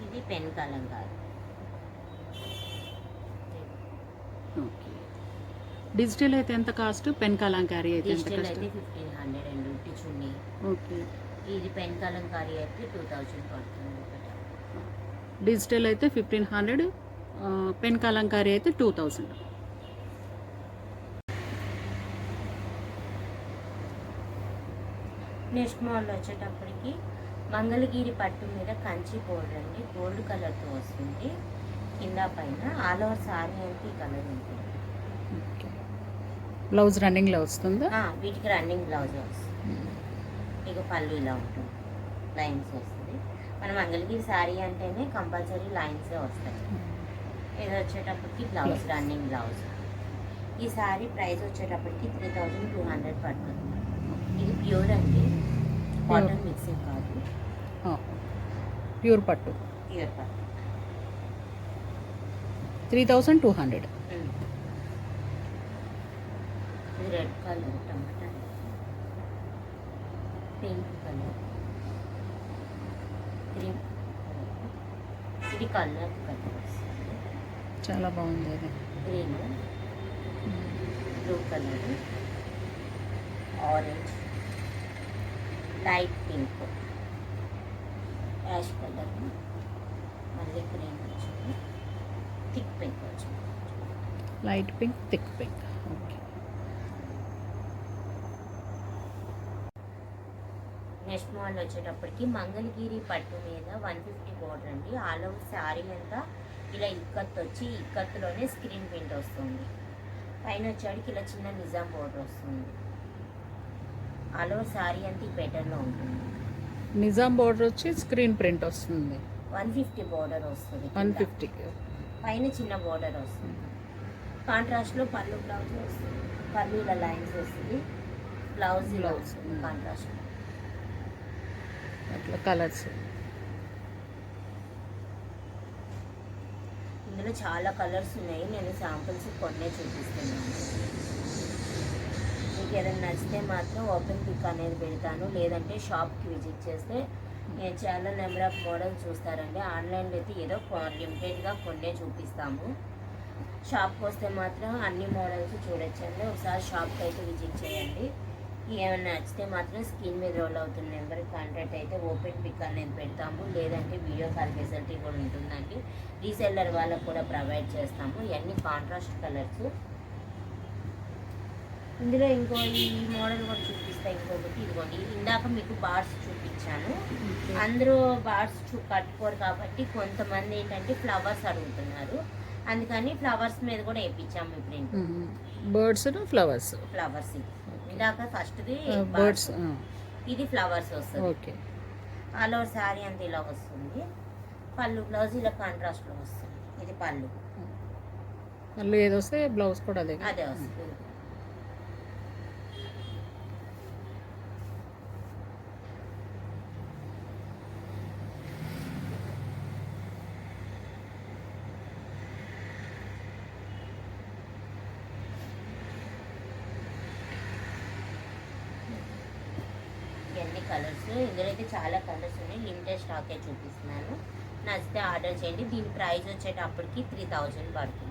ఇది pen Kalamkari. Okay. Digital అయితే ఎంత కాస్ట్? పెన్ కలంకారీ అయితే ఎంత డిజిటల్ కాస్ట్? అయితే 1500 అండి ఉట్టి చున్నీ. ఓకే. ఇది పెన్ కలంకారీ అయితే 2000 పడుతుంది ఒకటి. డిజిటల్ అయితే 1500, పెన్ కలంకారీ అయితే 2000. నెక్స్ట్ మోడల్ వచ్చేటప్పటికి మంగళగిరి పట్టు మీద కంచి బోర్డర్ అండి, గోల్డ్ కలర్తో వస్తుంది. కింద పైన ఆల్ ఓవర్ సారీ అంతా ఈ కలర్ ఉంటుంది. బ్లౌజ్ రన్నింగ్లో వస్తుందా? వీటికి రన్నింగ్ బ్లౌజ్ వస్తుంది. ఇక పళ్ళు ఇలా ఉంటుంది, లైన్స్ వస్తుంది. మన మంగళగిరి శారీ అంటేనే కంపల్సరీ లైన్సే వస్తాయి. ఇది వచ్చేటప్పటికి బ్లౌజ్ రన్నింగ్ బ్లౌజ్. ఈ శారీ ప్రైస్ వచ్చేటప్పటికి 3200 పడుతుంది. ఇది ప్యూర్ అండి, కాటన్ మిక్సింగ్ కాదు, ప్యూర్ పట్టు. ప్యూర్ పట్టు. 3200. ఇది red colour, tomato pink colour, cream. ఇది కలర్ కలర్స్ చాలా బాగుంది అది. Green, blue colour, orange, light pink, ash colour, మళ్ళీ గ్రీన్ వచ్చింది, థిక్ పింక్ వచ్చింది. Light pink, thick pink. Okay. Next model వచ్చేటప్పటికి మంగళగిరి పట్టు మీద 150 బోర్డర్ అండి. ఆల్ ఓవర్ శారీ అంతా ఇలా ఇక్కత్ వచ్చి ఇక్కత్తులోనే స్క్రీన్ ప్రింట్ వస్తుంది. పైన వచ్చేటికి ఇలా చిన్న నిజాం బోర్డర్ వస్తుంది. ఆల్ ఓవర్ శారీ అంతా ఈ ప్యాటర్న్లో ఉంటుంది. నిజాం బోర్డర్ వచ్చి స్క్రీన్ ప్రింట్ వస్తుంది. 150 బోర్డర్ వస్తుంది. 150. పైన చిన్న బోర్డర్ వస్తుంది. కాంట్రాస్ట్లో పళ్ళు బ్లౌజ్ వస్తుంది. పళ్ళు ఇలా లైన్స్ వస్తుంది, బ్లౌజ్ ఇలా వస్తుంది కాంట్రాస్ట్. అట్లా కలర్స్. ఇందులో చాలా కలర్స్ ఉన్నాయి, నేను శాంపుల్స్ కొన్నే చూపిస్తున్నాను. మీకు ఏదైనా నచ్చితే మాత్రం ఓపెన్ పిక్ అనేది పెడతాను, లేదంటే షాప్కి విజిట్ చేస్తే నేను చాలా నెంబర్ ఆఫ్ మోడల్స్ చూస్తారండి. ఆన్లైన్లో అయితే ఏదో లిమిటెడ్గా కొన్నే చూపిస్తాము. షాప్కి వస్తే మాత్రం అన్ని మోడల్స్ చూడొచ్చండి. ఒకసారి షాప్కి అయితే విజిట్ చేయండి. ఏమైనా నచ్చితే మాత్రం స్క్రీన్ మీద రోల్ అవుతున్న నెంబర్కి కాంటాక్ట్ అయితే ఓపెన్ పిక్ అనేది పెడతాము, లేదంటే వీడియో కాల్ ఫెసిలిటీ కూడా ఉంటుందండి. రీసెల్లర్ వాళ్ళకు కూడా ప్రొవైడ్ చేస్తాము. ఇవన్నీ కాంట్రాస్ట్ కలర్స్. ఇందులో ఇంకో ఈ మోడల్ కూడా చూపిస్తాను. ఇంకొకటి ఇదిగోండి, ఇందాక మీకు బార్స్ చూపించాను. అందరూ బార్స్ కట్టుకోరు కాబట్టి కొంతమంది ఏంటంటే ఫ్లవర్స్ అడుగుతున్నారు, అందుకని ఫ్లవర్స్ మీద కూడా వేయించాము ఈ ప్రింట్. Birds, flowers. ఫ్లవర్స్ ఇందాక ఫస్ట్ది బర్డ్స్, ఇది ఫ్లవర్స్ వస్తుంది. ఓకే. ఆల్ ఓవర్ శారీ అంతా ఇలా వస్తుంది. పళ్ళు బ్లౌజ్ ఇలా కాంట్రాస్ట్లో వస్తుంది. ఇది పళ్ళు, మళ్ళీ ఏది వస్తే బ్లౌజ్ కూడా అదే అదే వస్తుంది. ఇవన్నీ కలర్స్. ఇందులో అయితే చాలా కలర్స్ ఉన్నాయి, లిమిటెడ్ స్టాకే చూపిస్తున్నాను. నచ్చితే ఆర్డర్ చేయండి. దీని ప్రైస్ వచ్చేటప్పటికి 3000 పడుతుంది.